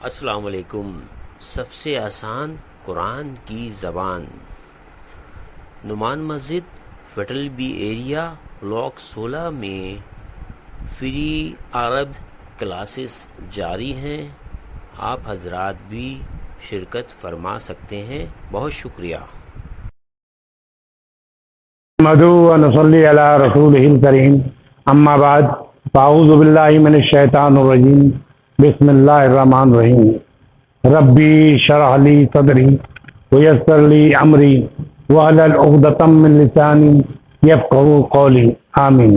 अस्सलाम वालेकुम। सबसे आसान कुरान की ज़बान। नुमान मस्जिद फेडरल बी एरिया ब्लॉक 16 में फ्री अरब क्लासेस जारी हैं। आप हजरात भी शिरकत फरमा सकते हैं। बहुत शुक्रिया। मदू व नसल्ली अला रसूलिहिल करीम अम्मा बाद फाऊज़ु बिल्लाहि मिनश शैतानिर रजीम बिस्मिल्लाहिर रहमानिर रहीम रब्बी शरह ली सदरी व यस्सिर ली अमरी वहलल उक़दतम मिन लिसानी यफ़क़हू क़ौली आमीन।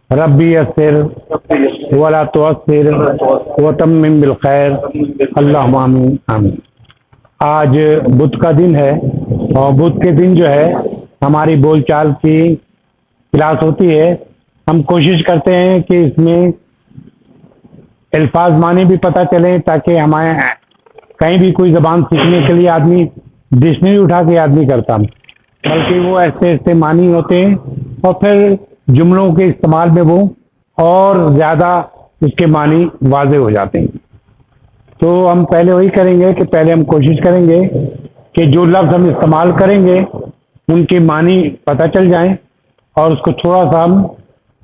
रब्बी यस्सिर वला तुअस्सिर व तम्मिम बिल खैर अल्लाहुम्मा आमीन आमीन। आज बुध का दिन है और बुध के दिन जो है हमारी बोलचाल की क्लास होती है। हम कोशिश करते हैं कि इसमें अल्फाज माने भी पता चले ताकि हमारे कहीं भी कोई ज़बान सीखने के लिए आदमी डिक्शनरी उठा के याद नहीं करता, बल्कि वो ऐसे ऐसे मानी होते हैं और फिर जुमलों के इस्तेमाल में वो और ज़्यादा उसके मानी वाज़े हो जाते हैं। तो हम पहले वही करेंगे कि पहले हम कोशिश करेंगे कि जो लफ्ज़ हम इस्तेमाल करेंगे उनके मानी पता चल जाएं और उसको थोड़ा सा हम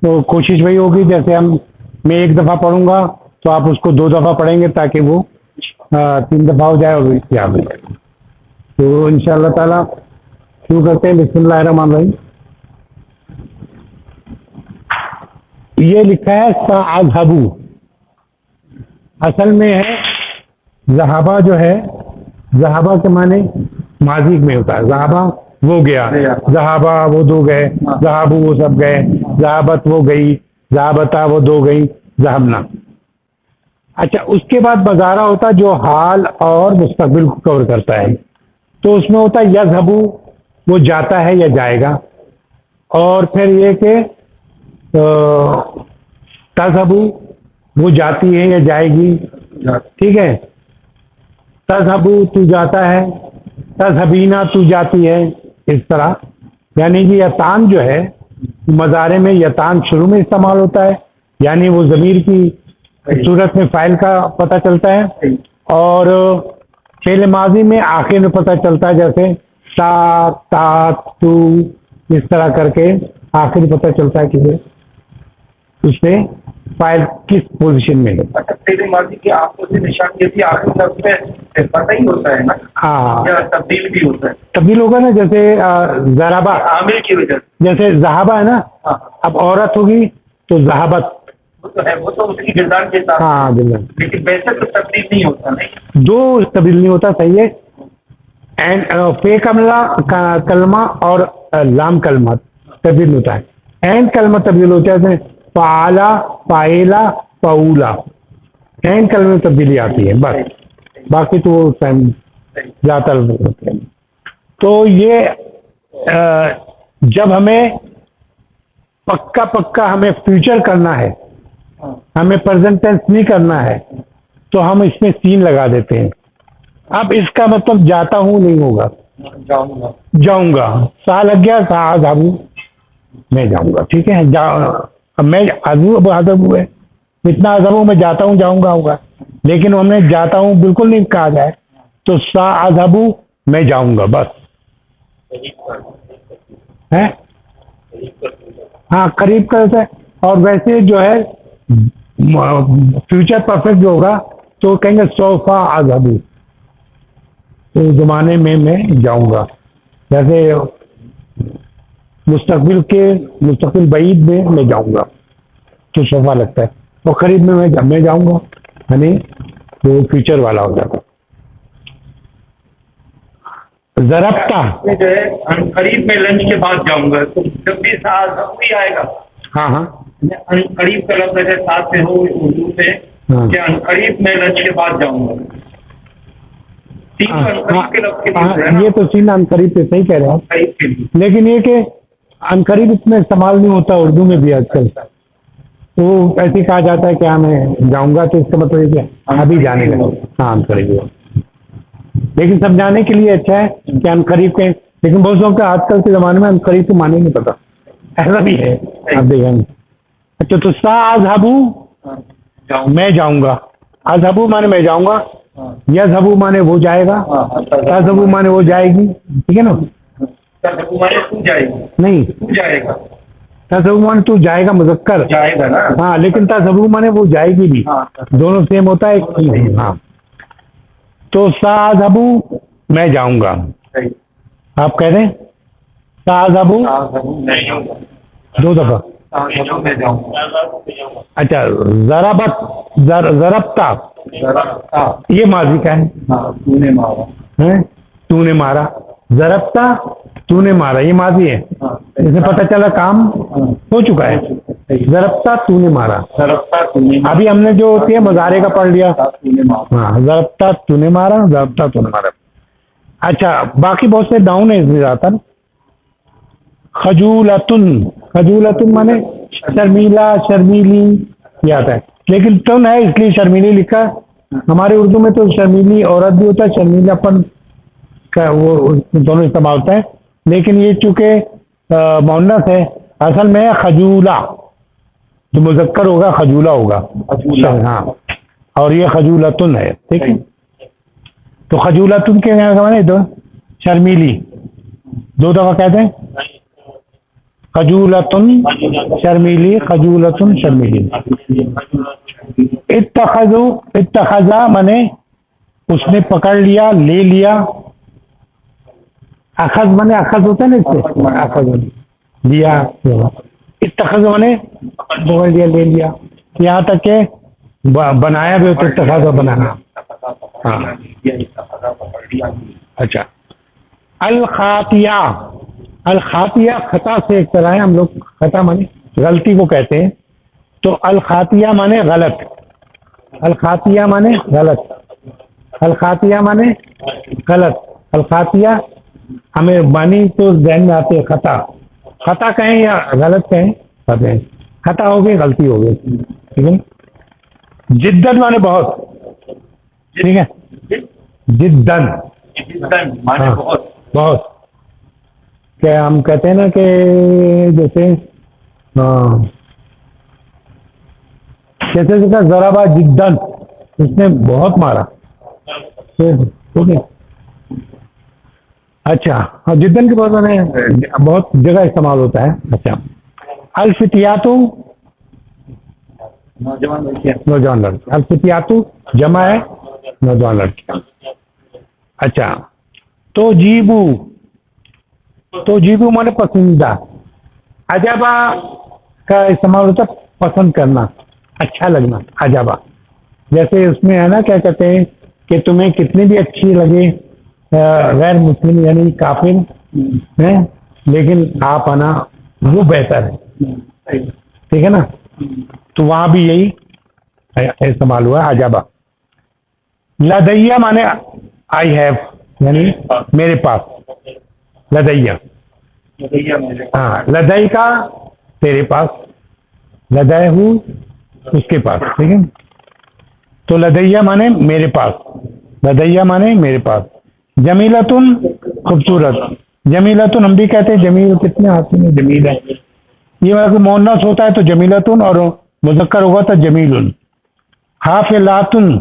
तो कोशिश वही होगी जैसे मैं एक दफ़ा पढ़ूंगा तो आप उसको 2 दफ़ा पढ़ेंगे ताकि वो 3 दफ़ा हो जाए और याद हो जाए। तो इंशाअल्लाह ताला शुरू करते हैं। बिस्मिल्लाहिर्रहमानिर्रहीम। ये लिखा है सअज़हबू, असल में है ज़हाबा जो है, ज़हाबा के माने माजी में होता है। ज़हाबा वो गया, ज़हाबा वो 2 गए, ज़हाबू वो सब गए, ज़हाबत वो गई, ज़हाबता वो 2 गई, ज़हबना। अच्छा, उसके बाद बज़ारा होता है जो हाल और मुस्तक़बिल को कवर करता है। तो उसमें होता है यज़हबू वो जाता है या जाएगा, और फिर ये कि तज़हबू वो जाती है या जाएगी। ठीक है, तज़हबू तू जाता है, तज़हबीना तू जाती है, इस तरह। यानी कि यतान जो है मज़ारे में यतान शुरू में इस्तेमाल होता है, यानी वो ज़मीर की सूरत में फ़ाइल का पता चलता है, और फ़ेल माज़ी में आखिर में पता चलता है, जैसे ता, ता, तू, इस तरह करके आखिर पता चलता है कि उसमें फाइल किस पोजीशन में है। अच्छा, तेरे माजी की आपको से निशान जैसी आखिरी लफ्ज़ में पता ही होता है ना? हाँ, या तब्दील भी होता है? तब्दील होगा ना, जैसे ज़राबा आमिल की वजह से। जैसे ज़हाबा है ना, अब औरत होगी तो ज़हाबत, वो तो है, वो तो उसकी गिरदान के साथ। हाँ बिल्कुल, लेकिन वैसे तो तब्दील नहीं होता। नहीं, 2 तब्दील नहीं होता, सही है। एंड फे कलमा और लाम कलमा तब्दील होता है। एंड कलमा तब्दील होता है, जैसे फ़ाला, फ़ाइला, फ़ऊला, एंड कलमे में तब्दीली आती है बस, बाकी तो वो टाइम ज़्यादातर होते हैं। तो ये जब हमें पक्का पक्का हमें फ्यूचर करना है, हमें प्रेजेंट टेंस नहीं करना है, तो हम इसमें सीन लगा देते हैं। अब इसका मतलब जाता हूँ नहीं होगा, जाऊंगा। जाऊंगा। सा लग गया, सअज़हबू मैं जाऊंगा। ठीक है, अब मैं अज़हबू है, इतना अज़हबू मैं जाता हूँ जाऊंगा होगा, लेकिन हमने जाता हूँ बिल्कुल नहीं कहा जाए, तो सअज़हबू मैं जाऊंगा बस है। हाँ, करीब करते हैं। और वैसे जो है फ्यूचर परफेक्ट जो होगा तो कहेंगे सौफा अज़हबू, तो ज़माने में मैं जाऊंगा। जैसे मुस्तक़बिल बईद में मैं जाऊंगा तो सौफा लगता है, और करीब में मैं जाऊंगा, यानी वो फ्यूचर वाला हो जाता। ज़रबता जो है करीब में लंच के बाद जाऊंगा, तो जब भी साथ ही आएगा। हाँ हाँ करीब का लफ्ज़ अगर साथ में हो उर्दू में, हाँ क्या करीब में लंच के बाद जाऊंगा। तीन हाँ, करीब के लफ्ज़ के लिए हाँ, है ना? ये तो सीन अनकरीब पे सही कह रहे हैं, करीब के लिए। लेकिन ये कि अनकरीब इतना इस्तेमाल नहीं होता उर्दू में भी आजकल। तो ऐसे कहा जाता है कि हाँ मैं जाऊंगा, तो इसका मतलब ये कि अभी जाने लगा। हाँ, अनकरीब, लेकिन समझाने के लिए अच्छा है कि अनकरीब के, लेकिन बहुत लोगों का आजकल के ज़माने में अनकरीब तो माने नहीं पता, ऐसा भी है। आप देखेंगे। अच्छा, तो सअज़हबू मैं जाऊंगा, अज़हबू माने मैं जाऊंगा, यज़हबू माने वो जाएगा, तज़हबू माने वो जाएगी, ठीक है ना। तज़हबू माने तू जाएगी, नहीं, तू जाएगा, तज़हबू माने तू जाएगा मुज़क्कर, जाएगा ना। हाँ, लेकिन तज़हबू माने वो जाएगी भी, दोनों सेम होता है, एक नहीं। हाँ, तो साज़हबू मैं जाऊंगा, सही। आप कह रहे हैं साज़हबू मैं जाऊंगा, 2 दफा। मैं जाऊंगा। अच्छा, ज़रबता ये माजी का है, तूने मारा, हैं? तूने मारा, ज़रबता तूने मारा, ये माजी है, इसमें पता चला काम हो चुका है। ज़रबता तूने मारा, ज़रबता तूने अभी हमने जो होती है मुज़ारे का पढ़ लिया। तूने मारा। हाँ, ज़रबता तूने मारा, ज़रबता तूने मारा। अच्छा, बाकी बहुत से डाउन है इसमें ज़्यादातर। खजूलतुन, खजूलतुन माने शर्मीला, शर्मीली ये आता है, लेकिन तुन है इसलिए शर्मीली लिखा। हमारे उर्दू में तो शर्मीली औरत भी होता है, शर्मीलापन का वो दोनों इस्तेमाल होता है, लेकिन ये चूंकि मुअन्नस है, असल में खजूला, जो मुज़क्कर होगा खजूला होगा। खजूला। हाँ, और ये खजूलतुन है, ठीक है। तो खजूलतुन के यहाँ माने दो शर्मीली, 2 दफा कहते हैं, खजूलतुन शर्मीली, खजूलतुन शर्मीली। इत्तखज़ू, इत्तखज़ा माने उसने पकड़ लिया, ले लिया। अखज़ माने अखज़ होता है ना, इससे अखज़ लिया। इत्तखज़ माने पकड़ लिया, ले लिया, यहाँ तक के बनाया भी होता है, इत्तखज़ा बनाना। हाँ, अच्छा। अल खातिया, अल खातिया खता से एक तरह है, हम लोग खता माने गलती को कहते हैं, तो अल खातिया माने गलत, अल खातिया माने गलत, अल खातिया माने गलत। अल खातिया हमें मानी तो ज़हन में आते हैं खता, खता कहें या गलत कहें, कहते हैं खता हो गई, गलती हो गई, ठीक है। जिद्दन माने बहुत, ठीक है, जिद्दन, माने बहुत, बहुत। क्या हम कहते हैं ना कि जैसे कैसे जैसा ज़राबा जिद्दन, उसने बहुत मारा, ठीक है। अच्छा, हाँ, जिद्दन के बहुत माने बहुत जगह इस्तेमाल होता है। अच्छा, अल्फितियातु नौजवान लड़कियां, नौजवान लड़की, अल्फितियातु जमा है नौजवान लड़कियां। अच्छा, तो जीबू, तो जीबू माने पसंदीदा, अजबा का इस्तेमाल होता है पसंद करना, अच्छा लगना, अजबा। जैसे उसमें है ना, क्या कहते हैं कि तुम्हें कितनी भी अच्छी लगे गैर मुस्लिम यानी काफिर है, लेकिन आप आना वो बेहतर है, ठीक है ना। तो वहां भी यही इस्तेमाल हुआ अजबा। लदैया माने आई हैव, यानी मेरे पास, लदैया, हाँ, लदई का तेरे पास, लदय हूँ उसके पास, ठीक है। तो लदैया माने मेरे पास, लदैया माने मेरे पास। जमीलतुन खूबसूरत, जमीलतुन हम भी कहते हैं जमील, कितने हाथों में जमील है, ये अगर मोहन्नस होता है तो जमीलतुन, और मुज़क्कर होगा तो जमीलुन। हाफिलातुन,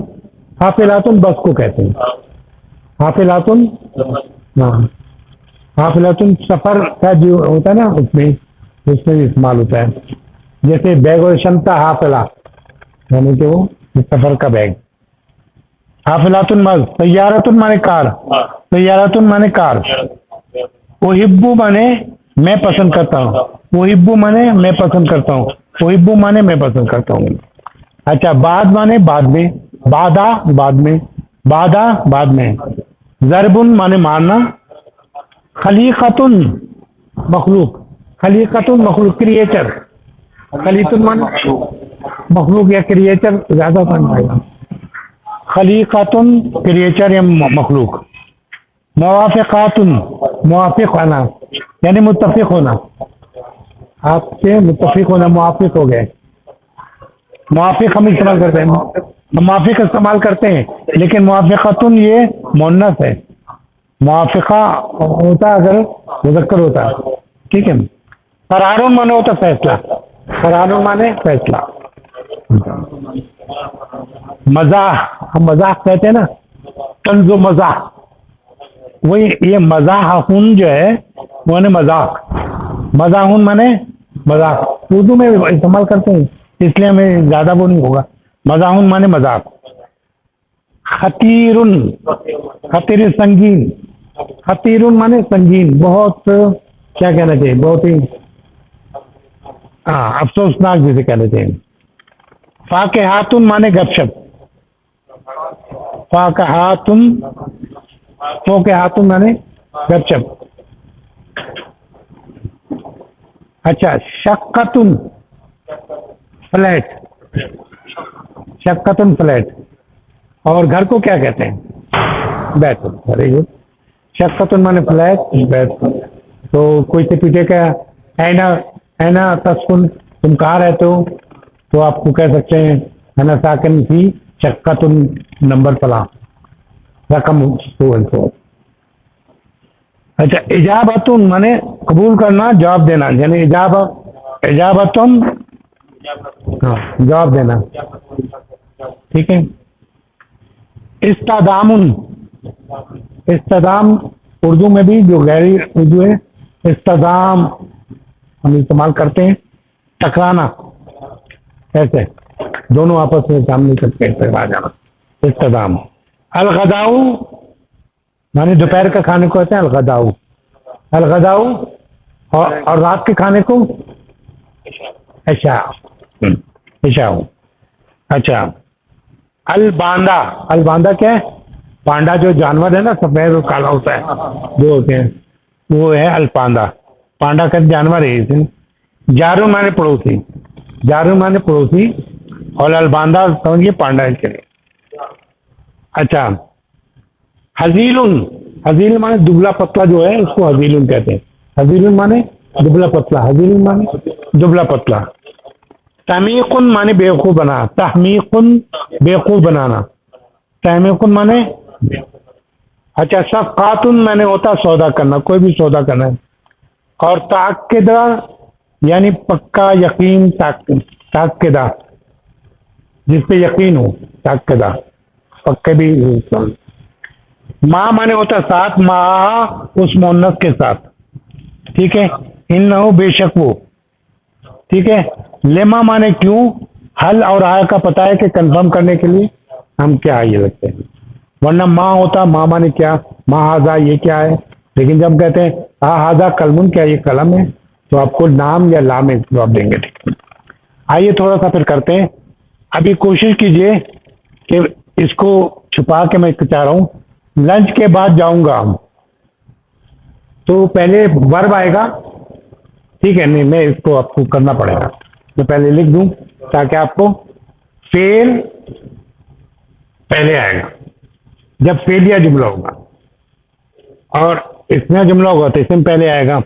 हाफिलातुन बस को कहते हैं, हाफिलातुन, हाँ, हाफिलातुन सफ़र का जो होता है ना, उसमें भी इस्तेमाल होता है। जैसे बैग और क्षमता हाफिला, यानी कि वो सफ़र का बैग। हाफिलातुन मज, तैयारतुन माने कार, तैयारतुन माने कार। ओहिब्बू माने मैं पसंद करता हूँ, ओहिब्बू माने मैं पसंद करता हूँ, ओहिब्बू माने मैं पसंद करता हूँ। अच्छा, बाद माने बाद में, बादा बाद में, बादा बाद में। ज़रबुन माने मारना। खलीक़तुन मखलूक, खलीक़तुन मखलूक, क्रिएचर, खलीक़तुन माने मखलूक या क्रिएचर ज़्यादा बन पाएगा। खलीक़तुन क्रिएचर या मखलूक। मुवाफ़िक़ातुन, मुवाफ़िक़ होना यानी मुत्तफ़िक़ होना, आपसे मुत्तफ़िक़ होना, मुवाफ़िक़ हो गए। मुवाफ़िक़ हम इस्तेमाल करते हैं, हम मुवाफ़िक़ इस्तेमाल करते हैं, लेकिन मुवाफ़िक़तुन ये मुअन्नस है, मुवाफ़िक़ा होता अगर मुज़क्कर होता, ठीक है। क़रारुन माने होता फैसला, क़रारुन माने फैसला। मज़ाह, हम मज़ाक कहते हैं ना, तंजो मजाक, वही ये मजाहन जो है वो माने मजाक, मजाहन माने मजाक, उर्दू में इस्तेमाल करते हैं इसलिए हमें ज्यादा वो नहीं होगा। मजाहन माने मजाक। खतीरुन, खतीर संगीन, खतीरुन माने संगीन, बहुत क्या कहना चाहिए, बहुत ही हाँ अफसोसनाक जिसे कहना चाहिए। फाकिहातुन माने गपशप, फाकिहातुन, फाकिहातुन माने गपशप। अच्छा, शक्कतुन फ्लैट, शक्कतुन फ्लैट, और घर को क्या कहते हैं, बैत। Very good. शक्कतुन माने फ्लैट, बैत। तो कोई से पीछे का ऐना, ऐना तस्कुन, तुम कहाँ रहते हो, तो आपको कह सकते हैं अना साकिन फी शक्कतुन नंबर फला, रकम 2 and 4। अच्छा, इजाबतुन माने कबूल करना, जवाब देना, यानी इजाबतुन हाँ जवाब देना, ठीक है। इस्तादामुन, इस्तादाम उर्दू में भी जो गैरी उर्दू है, इस्तादाम हम इस्तेमाल करते हैं, टकराना, ऐसे दोनों आपस में सामने करके टकरा जाना, इस्तादाम। अलगदाऊ माने दोपहर का खाने को कहते हैं अलगदाऊ, अलगदाऊ, और रात के खाने को ऐशा, ऐशा। अच्छा, अलबांदा, अलबांदा क्या है, पांडा जो जानवर है ना सफेद और काला होता है, वो होते हैं, वो है अलपांदा, पांडा का जानवर है इसे। जारू माने पड़ोसी, जारू माने पड़ोसी, और अलबांदा समझिए पांडा इसके लिए। अच्छा, हजीलुन, हजील माने दुबला पतला जो है उसको हजीलुन कहते हैं, हजीलुन माने दुबला पतला, हजीलुन माने दुबला पतला। तहमीकुन माने बेवकूफ बना, तहमीकुन बेवकूफ बनाना, तहमीकुन माने। अच्छा, सफ़क़ातुन माने होता सौदा करना, कोई भी सौदा करना है। और ताक़िदा यानी पक्का, यकीन, ताक़िदा जिस पे यकीन हो, ताक़िदा पक्के भी। माँ माने होता साथ, माँ उस मुन्नस के साथ, ठीक है। इन्नहु बेशक वो, ठीक है। लेमा माने क्यों, हल और आया का पता है कि कंफर्म करने के लिए हम क्या ये लगते हैं, वरना माँ होता, माँ माने क्या, माँ हाजा ये क्या है, लेकिन जब कहते हैं हाँ हाजा कलमुन, क्या ये कलम है, तो आपको नाम या लाम में जवाब देंगे, ठीक है। आइए थोड़ा सा फिर करते हैं, अभी कोशिश कीजिए कि इसको छुपा के मैं चाह रहा हूँ, लंच के बाद जाऊंगा, तो पहले वर्ब आएगा, ठीक है। नहीं, मैं इसको आपको करना पड़ेगा, मैं पहले लिख दूं ताकि आपको फेल पहले आएगा, जब फेलिया जुमला होगा, और इसमें जुमला होगा तो इसमें पहले आएगा।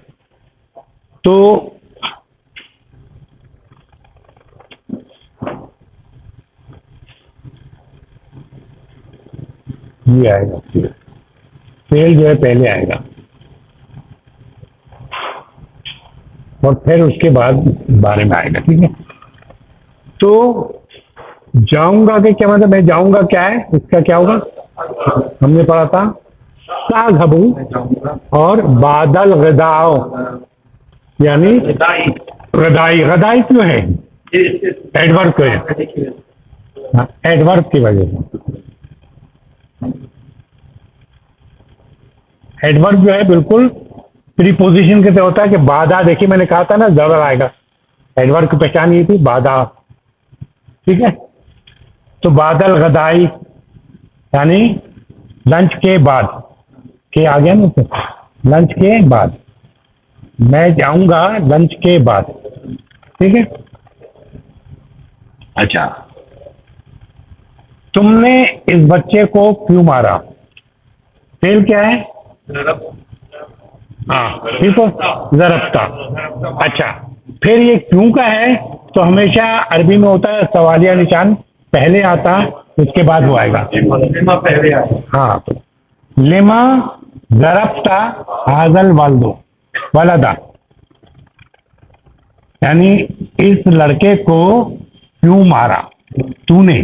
तो ये आएगा, फेल जो है पहले आएगा, और फिर उसके बाद बारे में आएगा, ठीक है। तो जाऊंगा के क्या मतलब, मैं जाऊंगा क्या है, इसका क्या होगा, हमने पढ़ा था साज़हबू, और बादल गदाओ यानी गदाई, गदाई क्यों है, एडवर्ब क्यों है, हाँ एडवर्ब की वजह से। एडवर्ब जो है बिल्कुल प्रीपोजिशन के से होता है कि बाधा, देखिए मैंने कहा था ना जबर आएगा, एडवर्ब की पहचान ये थी बाधा, ठीक है। तो बादल गदाई यानी लंच के बाद, के आ गया ना, लंच के बाद, मैं जाऊंगा लंच के बाद, ठीक है। अच्छा, तुमने इस बच्चे को क्यों मारा, फेल क्या है, हाँ ठीक हो, ज़रबता। अच्छा, फिर ये क्यों का है, तो हमेशा अरबी में होता है सवालिया निशान पहले आता, उसके बाद वो आएगा, पहले आएगा, हाँ। तो लेमा ज़रबता हाजल वालदो वालदा, यानी इस लड़के को क्यों मारा, तूने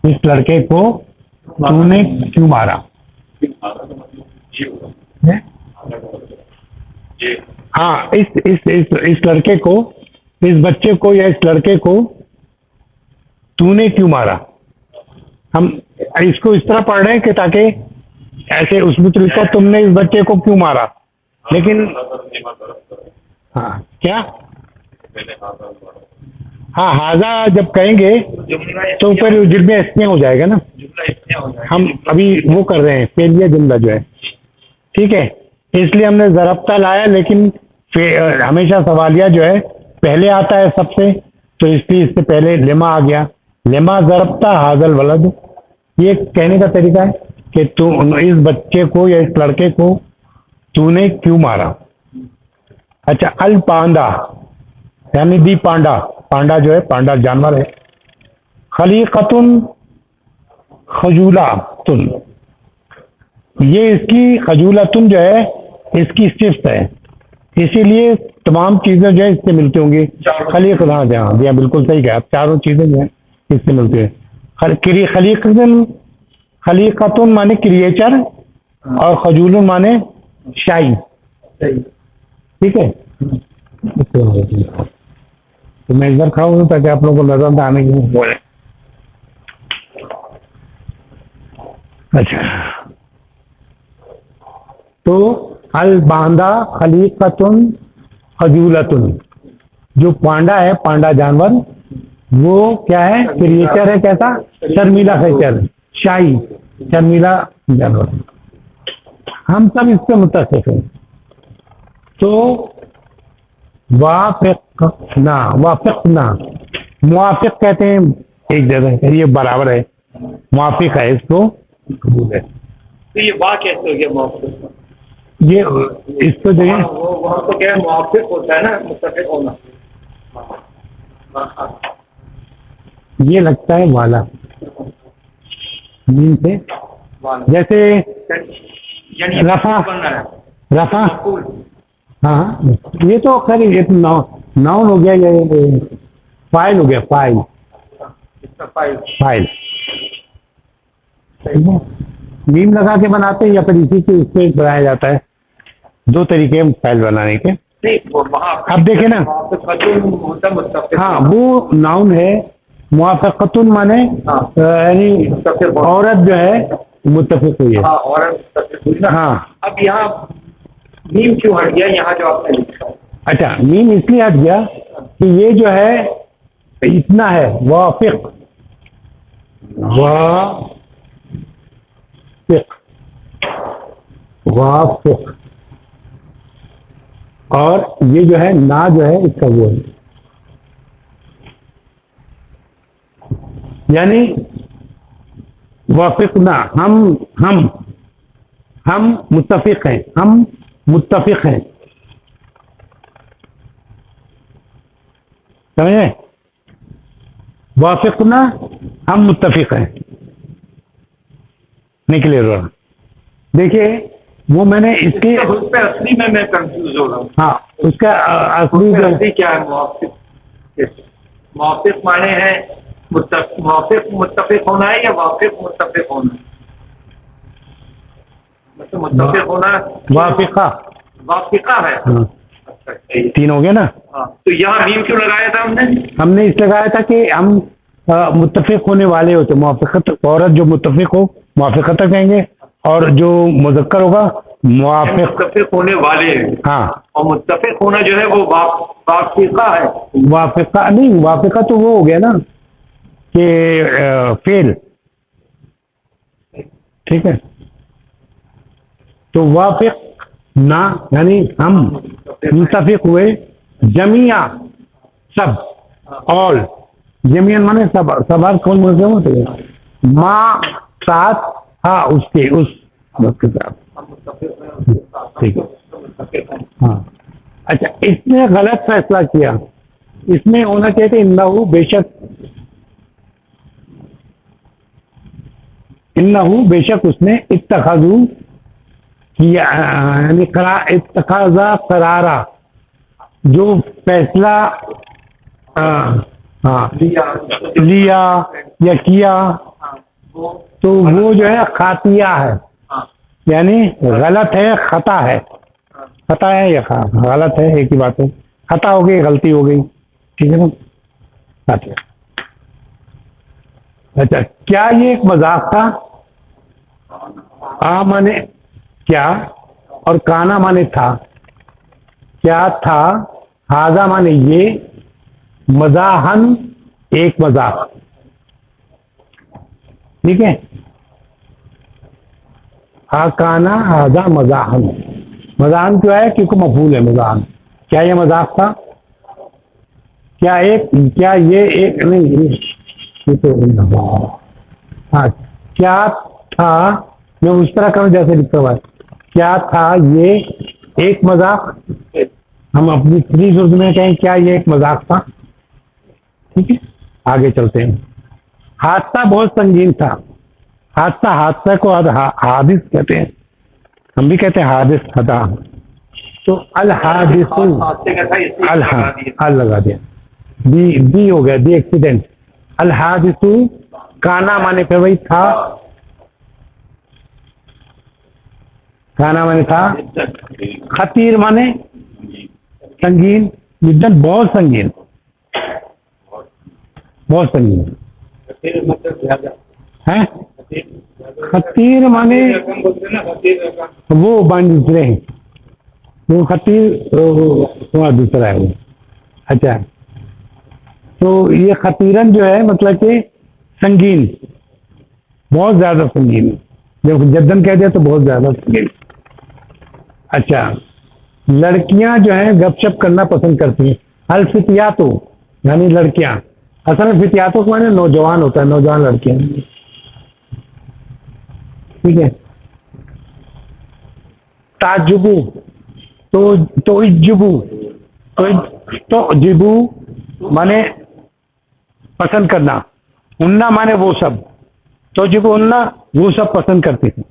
इस लड़के को तूने क्यों मारा है? हाँ, इस लड़के को, इस बच्चे को या इस लड़के को तूने क्यों मारा। हम इसको इस तरह पढ़ रहे हैं कि ताकि ऐसे उसमें तो लिखा तुमने इस बच्चे को क्यों मारा, लेकिन हाँ क्या, हाँ हाजा जब कहेंगे तो फिर जिसमें इसमें हो जाएगा ना। हम अभी वो कर रहे हैं पेलिया जुमला जो है, ठीक है, इसलिए हमने ज़रबता लाया, लेकिन हमेशा सवालिया जो है पहले आता है सबसे, तो इसलिए इससे पहले लेमा आ गया। लेमा ज़रबता हाजल वलद, ये कहने का तरीका है कि तू इस बच्चे को या इस लड़के को तूने क्यों मारा। अच्छा, अल पांडा यानी दी पांडा, पांडा जो है पांडा जानवर है। खलीकतुन खजूलातुन, ये इसकी खजूलातुन जो है इसकी सिफ्त है, इसीलिए तमाम चीजें जो है इससे मिलती होंगी। खलीकत, हाँ हाँ बिल्कुल सही कहा, चारों चीजें जो है इससे मिलती है। खलीकतुन, खलीकतुन माने क्रिएचर और खजूलुन माने शाई, ठीक है। तो मैं इधर खड़ा हूँ ताकि आप लोगों को नजर आने की बोले। अच्छा, तो अल बांदा खलीकतुन खजूलतुन, जो पांडा है, पांडा जानवर, वो क्या है, क्रिएचर है, कैसा, शर्मीला क्रिएचर, शाही शर्मीला जानवर। हम सब इससे मुत्तफिक हैं। तो वाफिकना, वाफिकना, मुआफिक कहते हैं एक जगह, ये बराबर है, मुआफिक है, इसको कबूल है। तो ये वाह कैसे हो गया मुआफिक? ये इसको जो है वहाँ तो क्या मुआफिक होता है ना, मुत्तफिक होना। ये लगता है वाला नीम से, जैसे रफा, रफा, हाँ ये तो खैर ये तो नाउन हो गया, ये फाइल हो गया, फाइल, फाइल मीम लगा के बनाते हैं या फिर इसी के उससे बनाया जाता है। दो तरीके हैं फाइल बनाने के। अब देखे ना, हाँ वो नाउन है, मुआफ़क़तुन माने यानी औरत जो है मुत्तफ़िक़ हुई है। हाँ, अब यहाँ मीम क्यों हट गया यहाँ जो आपने लिखा? अच्छा, मीम इसलिए हट गया कि ये जो है इतना है, वाफ़िक़, वाफ़िक़, वाफ़िक़, और ये जो है ना जो है इसका वो है, यानी वाफ़िक़ना, हम मुत्तफ़िक़ हैं, हम मुत्तफ़िक़ हैं, समझे? वाफ़िक़ना, हम मुत्तफ़िक़ हैं, निकले रो। देखिए वो मैंने इसके उस पे असली में मैं कंफ्यूज हो रहा हूँ। हाँ, उसका असली क्या है? मुआफ़िक़ माने हैं मुत्तफ़िक़ होना है या वाफ़िक़ मुत्तफ़िक़ होना है? मतलब मुत्तफ़िक़ होना वाफ़िक़ा, वाफ़िक़ा है। अच्छा, तीन हो गया ना। हाँ, तो यहाँ मीम क्यों लगाया था हमने इस लगाया था कि हम मुत्तफ़िक़ होने वाले होते, मुआफ़िक़त, औरत जो मुत्तफ़िक़ हो मुआफ़िक़त कहेंगे, और जो मुज़क्कर होगा मुत्तफ़िक़ होने वाले हैं। हाँ, और मुत्तफ़िक़ होना जो है वो वाफ़िक़ा है। वाफ़िक़ा नहीं, वाफ़िक़ा तो वो हो गया ना कि फेल, ठीक है। तो वाफ़िक़ ना यानी हम मुत्तफ़िक़ हुए, जमिया सब, ऑल, जमीन माने सब, सब हर कौन मुझे होते हैं, माँ साथ, हाँ उसके उस वक्त के साथ, ठीक है। हाँ, अच्छा, इसने गलत फैसला किया, इसमें होना चाहिए था इन्नहु, बेशक, इन्नहु बेशक उसने, इत्तखज़ू किया, यानी इत्तखज़ा करारा, जो फैसला हाँ लिया या किया, तो वो जो है खातिया है, यानी गलत है, खता है। खता है या गलत है, एक ही बात है। खता हो गई, गलती हो गई, ठीक है ना। खातिया। अच्छा, क्या ये एक मजाक था? आ माने क्या और काना माने था। क्या था, हाजा माने ये, मजाहन एक मजाक, ठीक है। काना हाजा मजाहन, मजाहन क्यों है? क्योंकि मफूल है मजाहन। क्या ये मजाक था? क्या ये एक नहीं, ये तो हाँ, क्या था, मैं उस तरह करूं जैसे लिखा हुआ है। क्या था ये एक मजाक, हम अपनी फ्री उर्दू में कहें क्या ये एक मजाक था, ठीक है। आगे चलते हैं। हादसा बहुत संगीन था। हादसा को हादिस कहते हैं, हम भी कहते हैं हादिस खता। तो अल हादिस, अल लगा दिया, दी हो गया, दी एक्सीडेंट। अल हादिसु काना माने फिर वही था, काना माने था। खतीर माने संगीन, जिद्दन बहुत संगीन, बहुत संगीन है। खतीर माने वो बांध दूसरे हैं, वो खतीर वहाँ दूसरा है वो। अच्छा, तो ये खतीरन जो है मतलब कि संगीन, बहुत ज्यादा संगीन। जब जद्दन कह दिया तो बहुत ज्यादा संगीन। अच्छा, लड़कियां जो है गपशप करना पसंद करती हैं। अल फितियातो यानी लड़कियां, असल में फितियातो को माने नौजवान होता है, नौजवान लड़कियां, ठीक है। ताजुबू तो इजुबू, तो जिबू माने पसंद करना, उन्ना माने वो सब, तो जिबू उन्ना वो सब पसंद करती थी।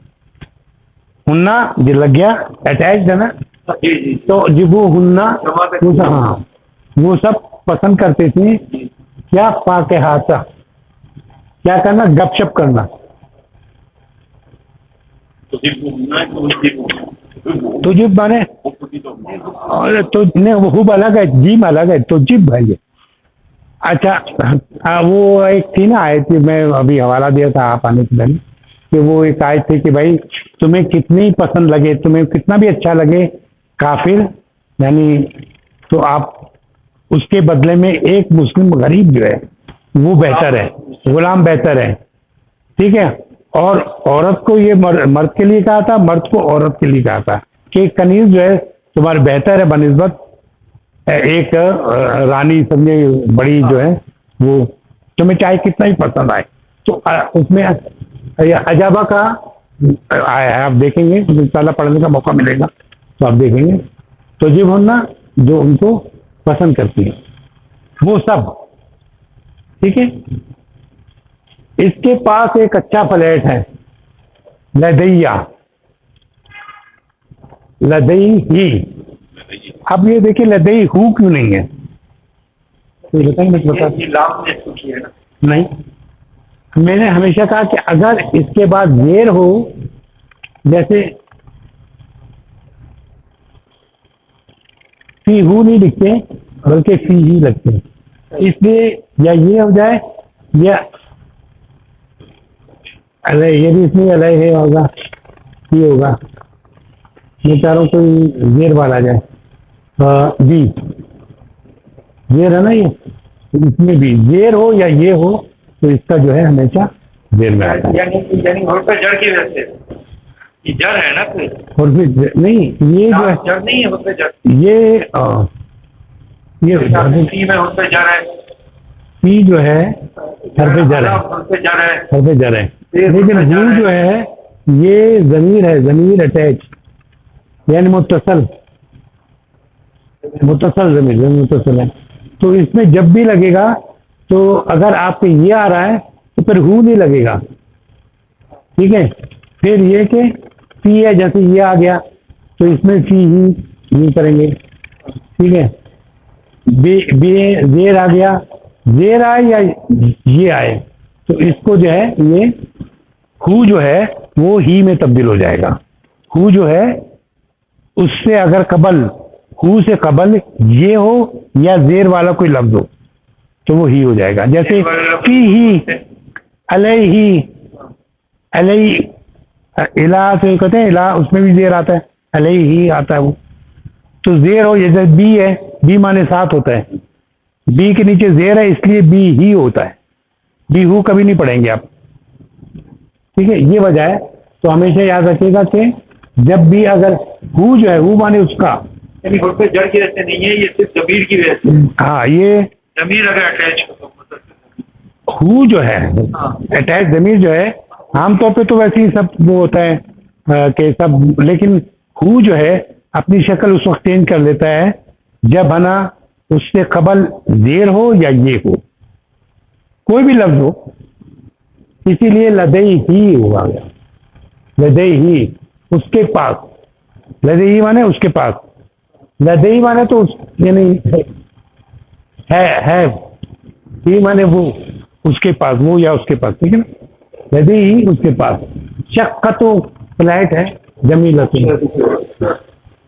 उन्ना जो लग गया अटैच है ना, तो जिबू हुन्ना वो सब, हाँ वो सब पसंद करती थी। क्या पाके हाथा, क्या करना, गपशप करना। तो जिब माने तो नहीं, वो हुब अलग है, जिम अलग है, तो जिब भाई। अच्छा, वो एक थी ना, आई थी, मैं अभी हवाला दिया था आप आने से पहले, कि वो एक आए थे कि भाई तुम्हें कितनी पसंद लगे, तुम्हें कितना भी अच्छा लगे काफिर, यानी तो आप उसके बदले में एक मुस्लिम गरीब जो है वो बेहतर है, गुलाम बेहतर है, ठीक है। और औरत को ये मर्द के लिए कहा था, मर्द को औरत के लिए कहा था कि कनीज जो है तुम्हारे बेहतर है बनिस्बत एक रानी, समझे बड़ी जो है वो, तुम्हें चाहे कितना ही पसंद आए। तो उसमें अजाबा का आया है, आप देखेंगे, इंशाल्लाह पढ़ने का मौका मिलेगा तो आप देखेंगे। तो जिब होना जो उनको पसंद करती है वो सब, ठीक है। इसके पास एक अच्छा फ्लैट है, लदैया, लदई ही। अब ये देखिए लदई हु क्यों नहीं है, तो बताएंगे, बता नहीं। मैंने हमेशा कहा कि अगर इसके बाद जेर हो, जैसे फी हु नहीं लिखते बल्कि फी ही लगते हैं, इसलिए या ये हो जाए या अले, ये भी इसमें अलह है होगा, ये होगा। मैं चाह रहा हूँ कोई जेर वाला जाए, बी जेर है ना, ये इसमें भी जेर हो या ये हो तो इसका जो है हमेशा जेर में आता है। यानी जड़ की वजह से ये जड़ है ना, और फिर नहीं, ये जो है जड़ नहीं है, उसमें जड़, ये जड़ है, पी जो है हर पे जड़ है, हर पे जड़ है। लेकिन हु जो है ये जमीर है, जमीर अटैच, यानी मुत्तसल, मुत्तसल जमीर, मुत्तसल है। तो इसमें जब भी लगेगा तो अगर आपको ये आ रहा है तो फिर हु नहीं लगेगा, ठीक है। फिर ये कि फी है, जैसे ये आ गया तो इसमें फी ही नहीं करेंगे, ठीक है। जेर आ गया, जेर आए या ये आए तो इसको जो है ये हु जो है वो ही में तब्दील हो जाएगा। हु जो है उससे अगर कबल, हु से कबल ये हो या जेर वाला कोई लफ्ज हो तो वो ही हो जाएगा। जैसे फी ही, अलैहि, अलैहि, इला से कहते हैं, इला उसमें भी जेर आता है, अलैहि आता है वो। तो जेर हो, जैसे बी है, बी माने साथ होता है, बी के नीचे जेर है इसलिए बी ही होता है, बी हु कभी नहीं पढ़ेंगे आप। ठीक है, ये वजह है। तो हमेशा याद रखिएगा कि जब भी अगर हु जो है, हु माने उसका, यानी हुर्फ जड़ की वजह से नहीं है, ये सिर्फ जमीर की वजह से। हाँ, ये जमीर अगर अटैच हो तो मतलब हु जो है अटैच जमीर जो है, आमतौर पे तो वैसे ही सब वो होता है कि सब, लेकिन हु जो है अपनी शक्ल उस वक्त चेंज कर लेता है जब है ना उससे कबल जेर हो या ये हो, कोई भी लफ्ज हो। इसीलिए लदई ही हुआ गया, लदई ही उसके पास, लदई ही माने उसके पास, लदई माने तो उस यानी है, ही माने वो उसके पास, वो या उसके पास, ठीक है ना। लदई ही उसके पास, शक्कतु फ्लैट है, जमीलतुन,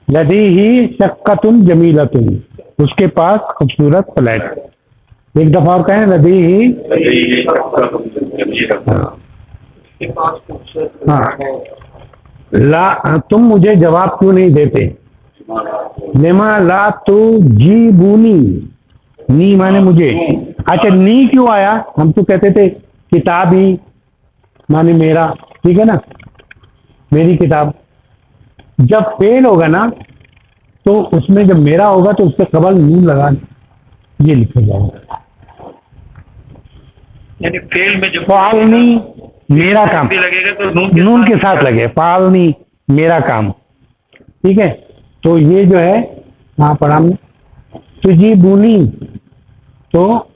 लदई ही शक्कतुन जमीलतुन, उसके पास खूबसूरत फ्लैट। एक दफा और कहें, लदई ही, हाँ, ला तुम मुझे जवाब क्यों नहीं देते, लेमा ला तू जी बूनी, नी माने मुझे। अच्छा, नी क्यों आया, हम तो कहते थे किताब ही माने मेरा, ठीक है ना, मेरी किताब। जब फेल होगा ना तो उसमें जब मेरा होगा तो उससे कबल नून लगा ये लिखा जाएगा, यानी फेल में जब फालनी मेरा काम भी लगेगा तो नून के साथ लगे, फालनी मेरा काम, ठीक है। तो ये जो है वहां पर हम तुझी बूनी, तो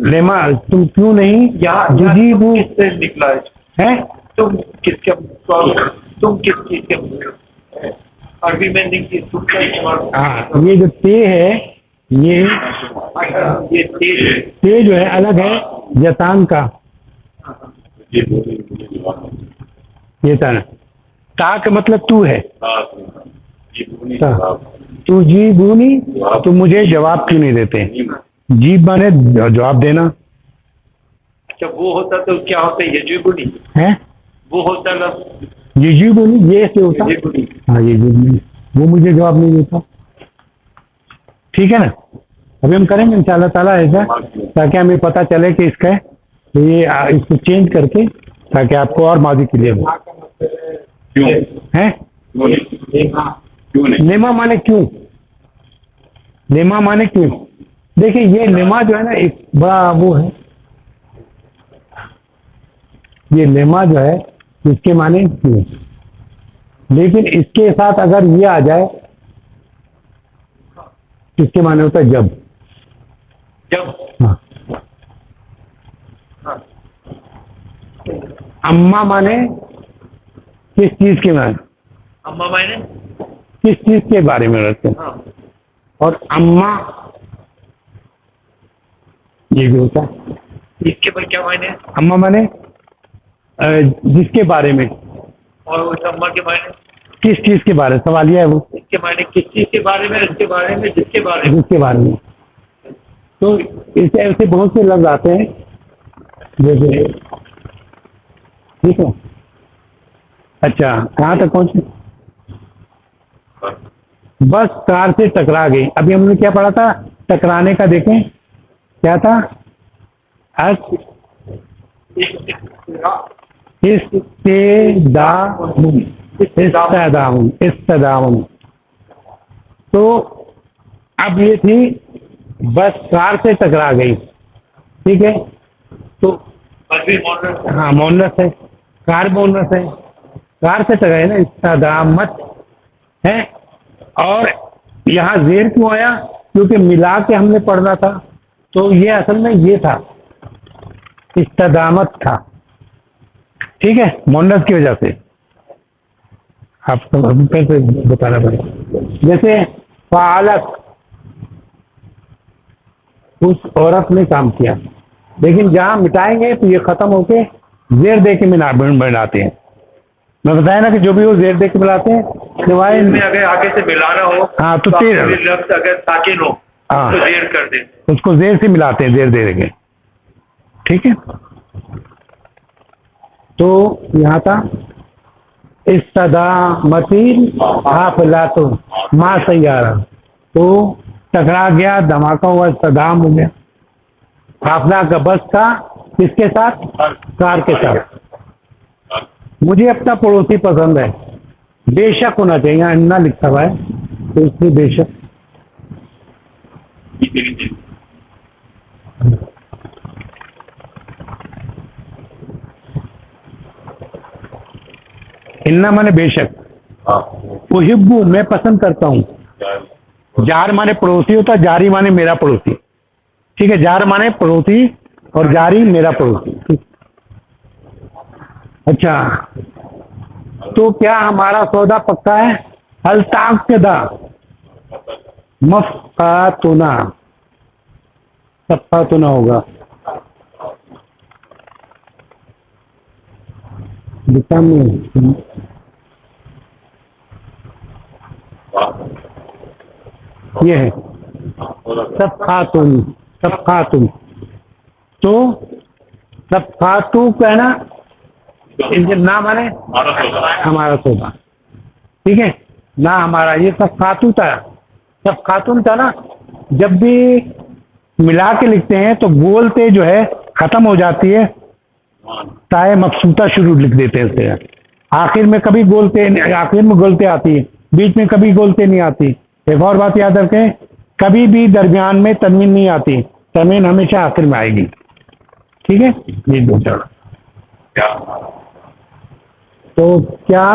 लेमा तुम क्यों नहीं, यहाँ जुजीबू किससे निकला है, तुम किसके, तुम किस चीज के, अरबी में निकली तुम का इस्तेमाल। हाँ, ये जो ते है ये ते जो है अलग है यतान का, ये ता का मतलब तू है, तू जी बूनी, तू मुझे जवाब क्यों नहीं देते, जीब माने जवाब देना अच्छा, वो होता तो क्या होता है, यजीबुनी है, वो होता ना, ये जी बोली, ये से होता, यजीबुनी। हाँ ये जी, वो मुझे जवाब नहीं देता, ठीक है ना। अभी हम करेंगे इंशाल्लाह ताला ऐसा, ताकि हमें पता चले कि इसका है, तो ये इसको चेंज करके ताकि आपको और माजी क्लियर हो। क्यों है क्यों नहीं, लेमा माने क्यों, लेमा माने क्यों। देखिए ये लेमा जो है ना एक बड़ा वो है, ये लेमा जो है इसके माने क्यों, लेकिन इसके साथ अगर ये आ जाए इसके माने होता है जब, जब हाँ। अम्मा माने किस चीज के माने, अम्मा मायने, किस चीज के बारे में रखते हैं, हाँ, और अम्मा ये भी होता है। इसके पर क्या मायने, अम्मा माने जिसके बारे में, और उस अम्मा के मायने, किस चीज के बारे में, सवाल यह है वो, इसके मायने किस चीज के बारे में, इसके बारे में, जिसके बारे में। जिसके बारे में। तो इससे ऐसे बहुत से लफ्ज आते हैं, जैसे ठीक है। अच्छा, कहाँ तक पहुंचे, बस कार से टकरा गई। अभी हमने क्या पढ़ा था, टकराने का देखें क्या था, इस्तदामुन। तो अब ये थी बस कार से टकरा गई, ठीक है। तो हाँ मोनस है, कार मोनस है, कार से टकराई ना, इस्तदामत है। और यहाँ जेर क्यों आया, क्योंकि मिला के हमने पढ़ना था, तो ये असल में ये था, इस्तदामत था, ठीक है, मोनस की वजह से। आपको अभी कैसे बताना पड़ेगा, जैसे फालत, उस औरत ने काम किया, लेकिन जहां मिटाएंगे तो ये खत्म होके जेर दे के मिलाते हैं। मैं बताया ना कि जो भी हो जेर दे के मिलाते हैं सिवाय इसमें अगर आगे से मिलाना हो हाँ तो आपके तेर लफ्ज अगर साकिन हो हाँ तो देर कर दें। उसको जेर से मिलाते हैं, जेर दे के। ठीक है, तो यहाँ था इस्तदा मतील हाफला तो माँ सैयारा, तो टकरा गया, धमाका हुआ, इस्तदाम हो गया। काफिला का बस का किसके साथ? कार के साथ। मुझे अपना पड़ोसी पसंद है, बेशक होना चाहिए, यहाँ अन्ना लिखा हुआ है तो इसलिए बेशक। इन्ना माने बेशक, उहिब्बु मैं पसंद करता हूँ। जार माने पड़ोसी होता है, जारी माने मेरा पड़ोसी। ठीक है, जार माने पड़ोसी और जारी मेरा पड़ोसी। अच्छा, तो क्या हमारा सौदा पक्का है? हल ताक़दा मफ़क़ातुना, सफ़क़ातुना होगा, लिखा में ये है सफ़क़ातुन, सफ़क़ातुन। तो सफ़क़ातु कहना इनके ना माने हमारा सौदा। ठीक है, ना हमारा, ये सफ़क़ातु था, सफ़क़ातुन था ना। जब भी मिला के लिखते हैं तो बोलते जो है खत्म हो जाती है, ताए मकसूता शुरू लिख देते हैं इससे। आखिर में कभी बोलते, आखिर में गोलते आती है, बीच में कभी गोलते नहीं आती। एक और बात याद रखें, कभी भी दरमियान में तनवीन नहीं आती, तनवीन हमेशा आखिर में आएगी। ठीक है, ये दो चार। तो क्या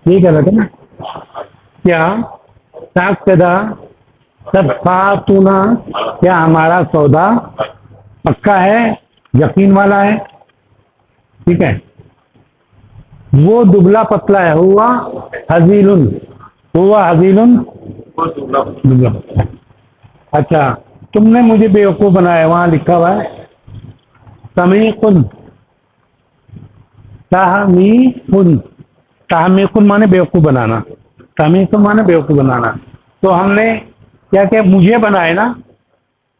ये कह रहे थे ना, क्या ताक़दा सफ़क़ातुना, क्या हमारा सौदा पक्का है, यकीन वाला है। ठीक है, वो दुबला पतला है, हुआ हजीलुन, हुआ हजीलुन दुबला पतला। अच्छा, तुमने मुझे बेवकूफ़ बनाया, वहाँ लिखा हुआ है तमीकुन, तहमीकुन, तहमीकुन माने बेवकूफ़ बनाना, तमीकुन माने बेवकूफ़ बनाना। तो हमने क्या क्या मुझे बनाए ना,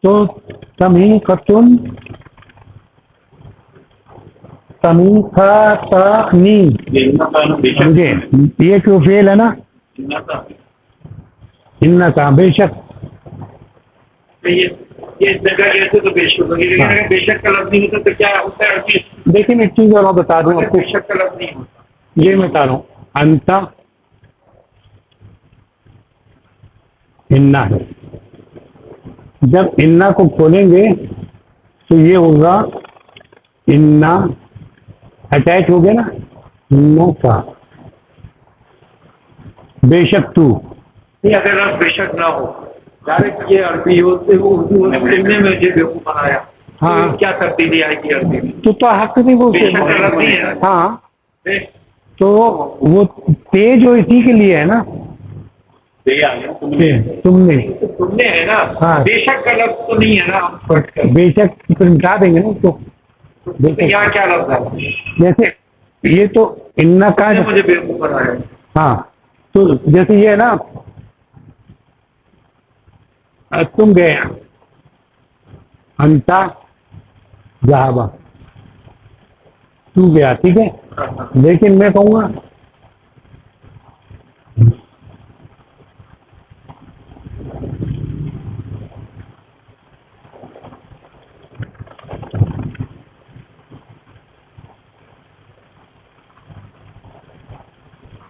तो तमीकतुन, तमीकतनी, मुझे, ये क्यों फेल है ना, इन्ना का बेशक। ये जगह ऐसे तो बेशक होगी, लेकिन अगर बेशक का लफ्ज नहीं होता तो क्या होता है? लेकिन एक चीज़ और मैं बता दूं आपको, बेशक का लफ्ज नहीं होता, ये मैं बता रहा हूँ, अंता इन्ना है। जब इन्ना को खोलेंगे तो ये होगा इन्ना, अटैच हो गया ना, इन्ना का बेशक तू। नहीं अगर आप बेशक ना हो, डायरेक्ट ये अरबी हो तो उर्दू सुनने में जो बेवकूफ बनाया, हाँ, तो क्या तब्दीली आएगी अरबी में? तो हक नहीं वो बेशक का लफ्ज नहीं है। हाँ, ए, तो वो तेज जो इसी के लिए है ना, तुमने सुनने है ना, हाँ, बेशक का लफ्ज तो नहीं है ना, हम फर्क कर बेशक तो मिटा देंगे ना उसको। यहाँ क्या लफ्ज है? जैसे ये तो इन्ना का, मुझे बेवकूफ बनाया। हाँ, तो जैसे ये है ना, तुम गए, अंता जहाबा, तू गया, ठीक है, लेकिन मैं कहूँगा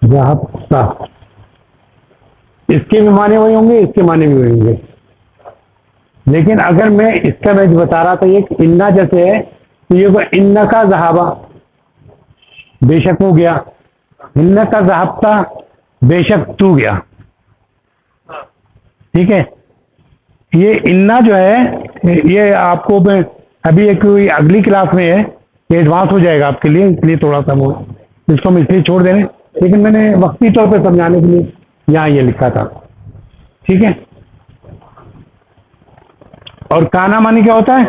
जहाबता, इसके भी माने वही होंगे, इसके माने भी वही होंगे। लेकिन अगर मैं इसका मैं बता रहा था, ये इन्ना जैसे है तो ये इन्ना का जहाबा, बेशक वो गया, इन्ना का जहाबता, बेशक तू गया। ठीक है, ये इन्ना जो है ये आपको मैं अभी एक अगली क्लास में है, ये एडवांस हो जाएगा आपके लिए, इसलिए थोड़ा सा वो इसको हम इसलिए छोड़ दे रहे हैं, लेकिन मैंने वक्ती तौर पे समझाने के लिए यहाँ ये लिखा था। ठीक है, और काना मानी क्या होता है?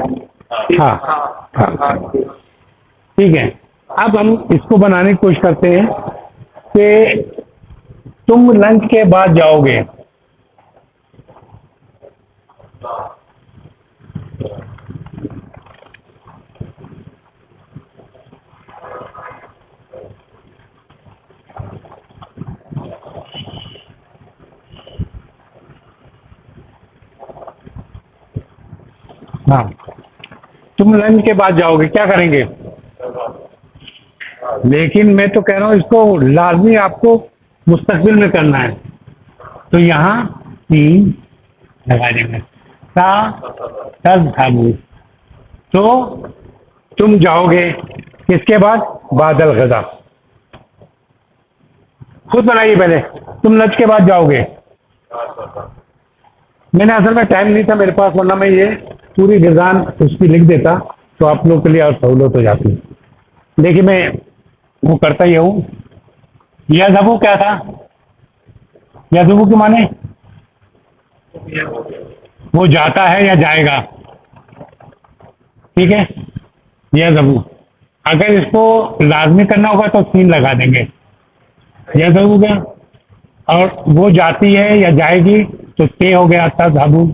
हाँ, हाँ, ठीक है, अब हम इसको बनाने की कोशिश करते हैं कि तुम लंच के बाद जाओगे। हाँ, तुम लंच के बाद जाओगे, क्या करेंगे? लेकिन मैं तो कह रहा हूँ इसको लाजमी आपको मुस्तकबिल में करना है। तो यहाँ तीन लगा देंगे, सा तज़हबू। तो तुम जाओगे किसके बाद? बादल गदा। खुद बनाइए पहले, तुम लंच के बाद जाओगे। मैंने असल में टाइम नहीं था मेरे पास, वरना मैं ये पूरी डिज़ाइन उसकी लिख देता तो आप लोग के लिए और सहूलत हो जाती। देखिए मैं वो करता ही हूँ। यज़हबू क्या था? यज़हबू के माने वो जाता है या जाएगा, ठीक है। यज़हबू, अगर इसको लाजमी करना होगा तो सीन लगा देंगे। यज़हबू क्या, और वो जाती है या जाएगी तो ते हो गया तज़हबू,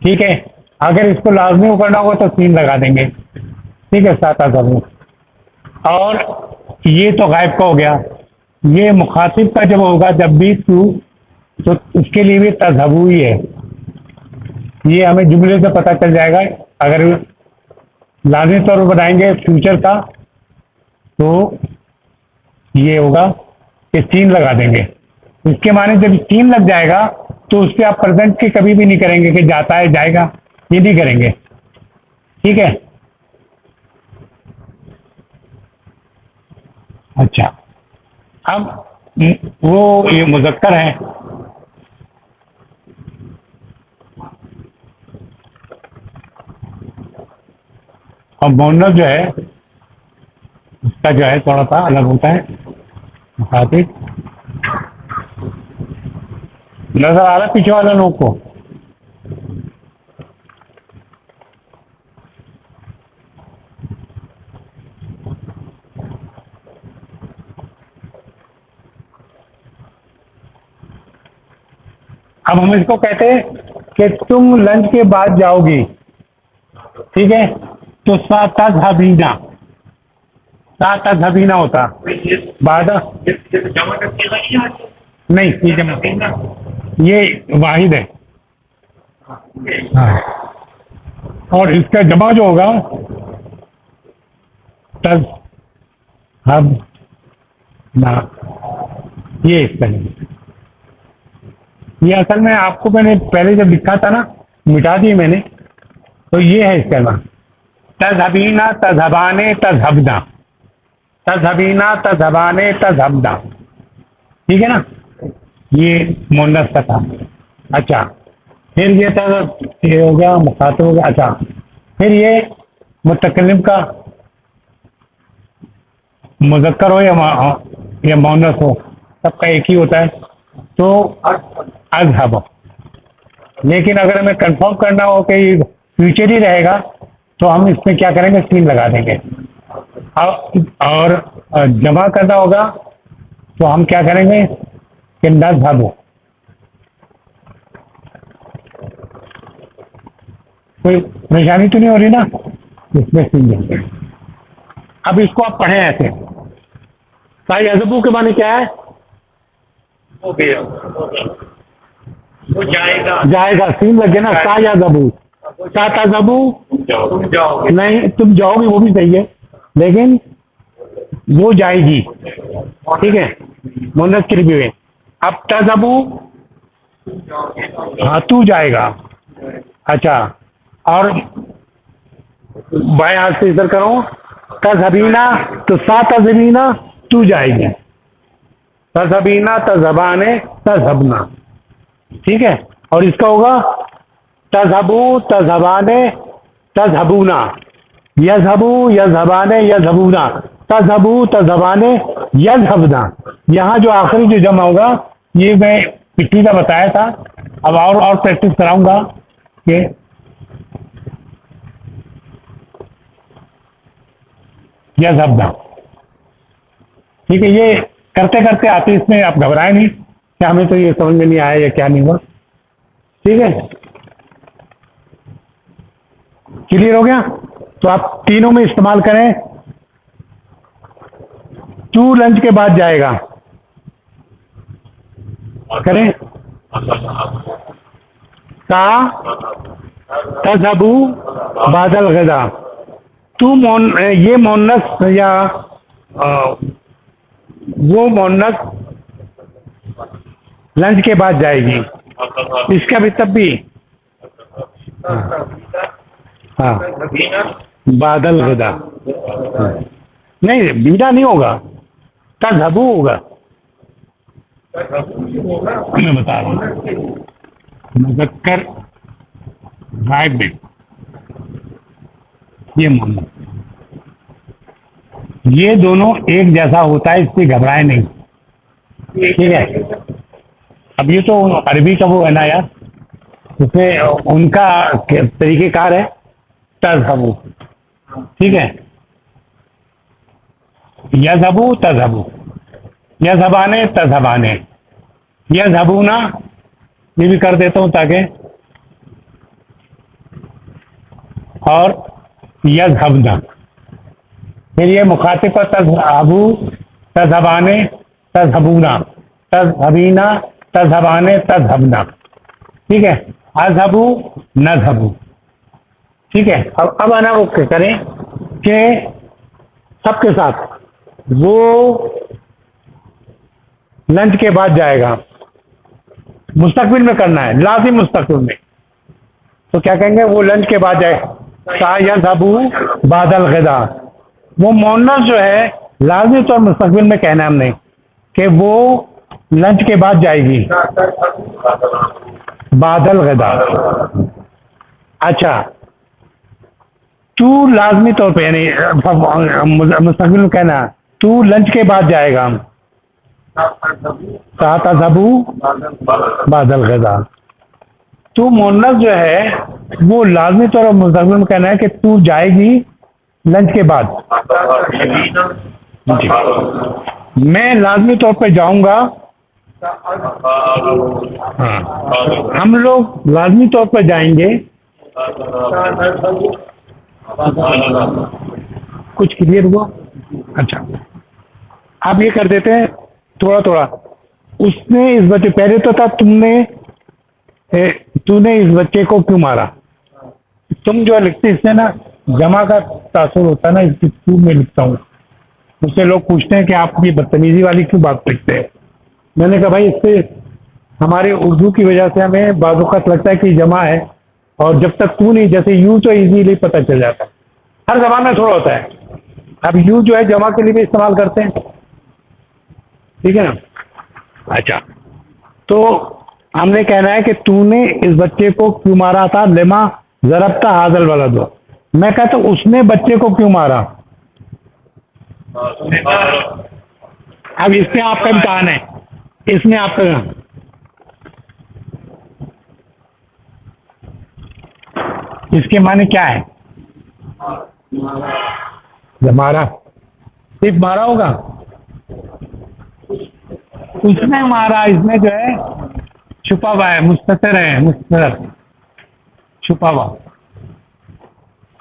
ठीक है। अगर इसको लाजमी करना होगा तो सीन लगा देंगे, ठीक है, सा तज़हबू। और ये तो गायब का हो गया। ये मुखातिब का जब होगा जब भी तू, तो उसके लिए भी तज़हबू ही है। ये हमें जुमले से पता चल जाएगा। अगर लाजमी तौर पर बनाएंगे फ्यूचर का तो ये होगा कि सीन लगा देंगे। इसके माने जब सीन लग जाएगा तो उस पर आप प्रेजेंट के कभी भी नहीं करेंगे कि जाता है जाएगा, ये नहीं करेंगे, ठीक है। अच्छा, अब वो ये मुज़क्कर है, और मुअन्नस जो है उसका जो है थोड़ा सा अलग होता है। मुखातिब नजर आ रहा है पीछे वाले लोग को? अब हम इसको कहते हैं कि तुम लंच के बाद जाओगी, ठीक है। तो सा तज़हबीना, सा तज़हबीना होता बाद, जमा करके लाइए आज। नहीं ये जमा, ये वाहिद है। हाँ, और इसका जमा जो होगा तज़हब ना, ये इसका नहीं। ये असल में आपको मैंने पहले जब लिखा था ना, मिटा दिए मैंने, तो ये है इसका नाम। तज़हबीना तज़हबाने तज़हबना, तज़हबीना तज़हबाने तज़हबना, ठीक है ना। ये मुअन्नस का था। अच्छा, फिर ये था, ये हो गया मुखातिब हो गया। अच्छा, फिर ये मुतकल्लिम का, मुज़क्कर हो या मुअन्नस हो, सबका एक ही होता है, तो अज़हब। लेकिन अगर हमें कंफर्म करना हो कि फ्यूचर ही रहेगा तो हम इसमें क्या करेंगे, सीन लगा देंगे। और जमा करना होगा तो हम क्या करेंगे कि नज़हब। कोई परेशानी तो नहीं हो रही ना, इसमें सीन देंगे। अब इसको आप पढ़ें ऐसे, साई अज़बू के माने क्या है? हो गया, वो जाएगा, जाएगा, सीन लग गया ना, सा याज़बू, सा तज़हबू तुम जाओगे। नहीं, तुम जाओगे वो भी सही है, लेकिन वो जाएगी, ठीक है, मुअन्नस की रिव्यू है। अब तज़हबू, हाँ तू जाएगा। अच्छा, और बाएं हाथ से इधर करो, तज़हबीना, तो सा तज़हबीना, तू जाएगी। तज़हबीना तज़हबाने तज़हबना, ठीक है। और इसका होगा तज़हबू तज़हबाने तज़हबूना, यज़हबू यज़हबाने यज़हबूना, तज़हबू तज़हबाने यज़हबना। यहाँ जो आखिरी जो जमा होगा ये मैं पिछली का बताया था, अब और प्रैक्टिस कराऊंगा कि यज़हबना। ठीक है, ये करते करते आते, इसमें आप घबराए नहीं कि हमें तो ये समझ में नहीं आया या क्या नहीं हुआ। ठीक है, क्लियर हो गया? तो आप तीनों में इस्तेमाल करें। टू लंच के बाद जाएगा, करें का तज़हबू बादल गदा। तू ये मोनस या वो मोनस लंच के बाद जाएगी, इसका भी तब भी हाँ बादल गदा नहीं, बीना नहीं होगा, तज़हबू होगा। मैं बता रहा हूँ, मुज़क्कर गायब में ये मोहम्मद, ये दोनों एक जैसा होता है, इससे घबराए नहीं। ठीक है, अब ये तो अरबी का वो है ना यार, उसमें उनका तरीक़ेकार है तज़हबू। ठीक है, यज़हबू तज़हबू, यज़हबाने तज़हबाने, यज़हबूना ये भी कर देता हूँ ताकि, और यज़हबना, फिर ये मुखातिब पर तज़हबू तज़हबाने तज़हबूना, तज़हबीना तज़हबाने तज़हबना। ठीक है, अज़हबू नज़हबू। ठीक है, अब आना वो करें कि सबके साथ वो लंच के बाद जाएगा, मुस्तकबिल में करना है, लाजिम मुस्तकबिल में। तो क्या कहेंगे, वो लंच के बाद जाए यज़हबू बादल गदा। वो मोनस जो है लाजिम तौर मुस्तकबिल में कहना है हमने कि वो लंच के बाद जाएगी, बादल गदा। अच्छा, तू लाजमी तौर पे यानी मुस्तकबिल में कहना, तू लंच के बाद जाएगा, तज़हबू बादल गदा। तू मोनस जो है वो लाजमी तौर पर मुस्तकबिल में कहना है कि तू जाएगी लंच के बाद। मैं लाजमी तौर पे जाऊंगा, हाँ हम लोग लाजमी तौर पर जाएंगे। कुछ क्लियर हुआ? अच्छा, आप ये कर देते हैं थोड़ा थोड़ा। उसने इस बच्चे, पहले तो था तूने इस बच्चे को क्यों मारा। तुम जो लिखते इससे ना जमा का तासुर होता है ना, इसकी तू में लिखता हूँ। मुझसे लोग पूछते हैं कि आप ये बदतमीजी वाली क्यों बात लिखते हैं। मैंने कहा भाई इससे हमारे उर्दू की वजह से हमें बाज़ लगता है कि जमा है, और जब तक तू नहीं, जैसे यू तो इजीली पता चल जाता है, हर ज़बान में थोड़ा होता है। अब यू जो है जमा के लिए भी इस्तेमाल करते हैं, ठीक है ना। अच्छा, तो हमने कहना है कि तूने इस बच्चे को क्यों मारा था, लेमा ज़रबता हाज़ल वाला दो। मैं कहता हूँ उसने बच्चे को क्यों मारा। अब इसमें आपका इम्तहान है, इसमें आपका इसके माने क्या है। जब मारा, सिर्फ मारा होगा, उसने मारा, इसमें जो है छुपा हुआ है, मुस्ततर है, मुस्ततर छुपा हुआ,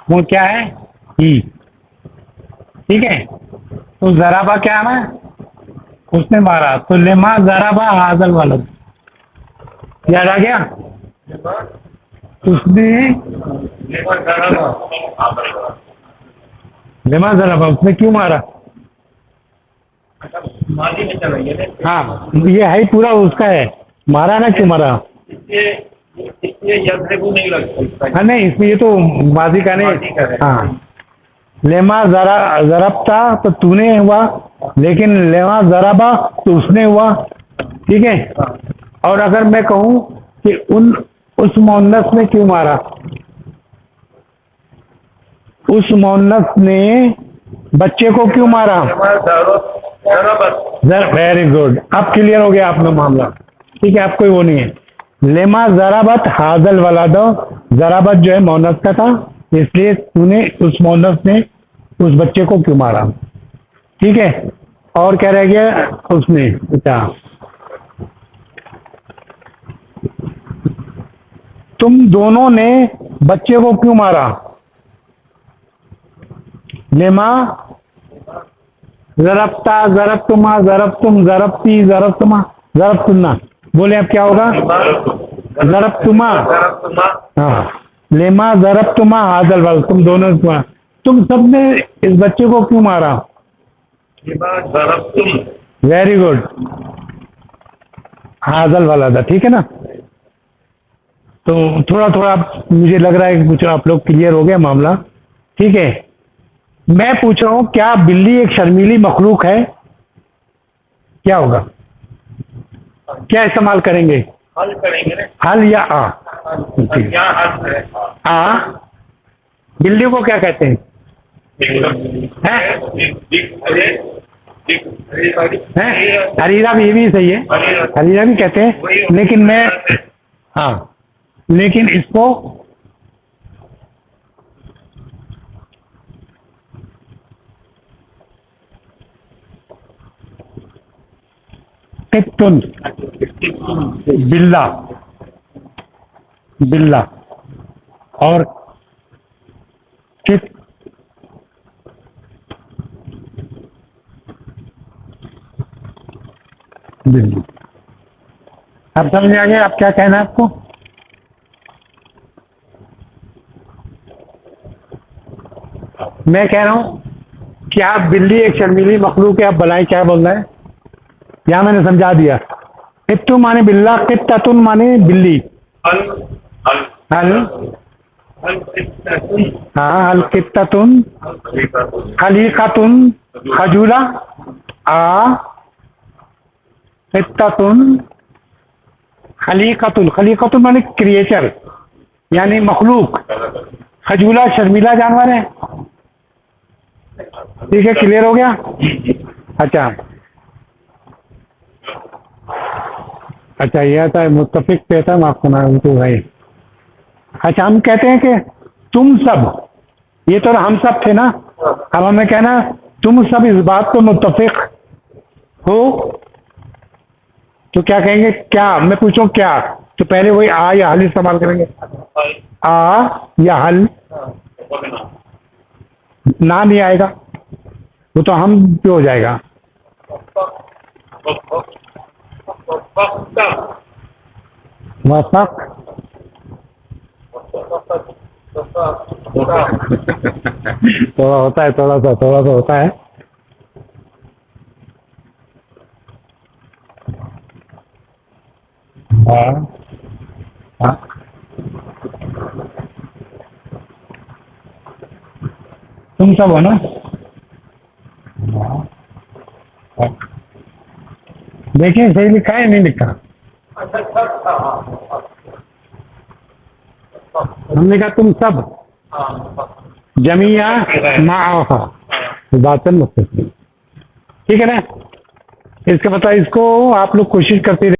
वो क्या है ही। ठीक है, तो जराबा क्या है, उसने मारा, तो लेमा जराबा हाजल वाला याद आ गया। उसने लेमा जराबा, उसने क्यों मारा। हाँ, ये है ही पूरा उसका है, मारा ना, क्यों मारा। नहीं लगता। हाँ नहीं, इसमें ये तो माजी का नहीं। हाँ, लेमा जरबता तो तूने हुआ, लेकिन लेमा जराबा तो उसने हुआ। ठीक है, और अगर मैं कहूँ कि उस मोहन्नस ने क्यों मारा, उस मोहन्नस ने बच्चे को क्यों मारा। वेरी गुड, अब क्लियर हो गया आपका मामला। ठीक है, अब कोई वो नहीं है। लेमा जराबत हाजल वाला दो, जराबत जो है मोहन्नस का था, इसलिए तूने, उस मोहन्नस ने उस बच्चे को क्यों मारा। ठीक है, और क्या रह गया उसमें? अच्छा, तुम दोनों ने बच्चे को क्यों मारा? लेमा जरबता, जरबतुमा, जरबतुम, जरबती, जरबतुमा, जरबतुन्ना। बोले अब क्या होगा? जरबतुमा। हाँ, लेमा जरबतुमा हादल वाल, तुम दोनों तुम सबने इस बच्चे को क्यों मारा? वेरी गुड, हादल वाला था, ठीक है ना? तो थोड़ा थोड़ा मुझे लग रहा है कि कुछ आप लोग क्लियर हो गया मामला, ठीक है। मैं पूछ रहा हूं, क्या बिल्ली एक शर्मीली मखलूक है? क्या होगा? क्या इस्तेमाल करेंगे? हल करेंगे ना। हल या आ? क्या हल है? आ, बिल्ली को क्या कहते हैं? हैं? हरीरा भी, ये भी सही है, हरीरा भी कहते हैं, लेकिन मैं, हाँ, लेकिन इसको टिप्टुन, बिल्ला, बिल्ला, और टिप, बिल्ली। अब समझ आ गया आप क्या कहना है आपको? मैं कह रहा हूं क्या बिल्ली एक शर्मीली मखलूक है? आप बनाए क्या बोल रहे हैं? यहाँ मैंने समझा दिया। कित्तु माने बिल्ला, कित्ततुन माने बिल्ली। हल हल हल, हल कित्ततुन, हाँ, हल कित्ततुन, खलीकतुन, खजूला, आ, कित्ततुन, खलीकतुन, खलीकतुन माने क्रिएचर, यानी मखलूक। खजूला शर्मीला जानवर है, ठीक है, क्लियर हो गया? अच्छा, अच्छा, यह था मुत्तफिक पे था, माफ करना तो भाई। अच्छा, हम कहते हैं कि तुम सब, ये तो हम सब थे ना, अब हमें कहना तुम सब इस बात को मुत्तफिक हो, तो क्या कहेंगे? क्या? मैं पूछूं क्या? तो पहले वही आ या हल इस्तेमाल करेंगे। आ या हल, ना नहीं आएगा, वो तो हम पे हो जाएगा। वफक, थोड़ा होता है, थोड़ा सा होता है। हाँ, हाँ, तुम सब हो ना? देखिए सही लिखा है, नहीं लिखा? हमने कहा तुम सब, जमिया माआफा, बात है मुख्तसर, ठीक है ना? इसका पता, इसको आप लोग कोशिश करते रहे।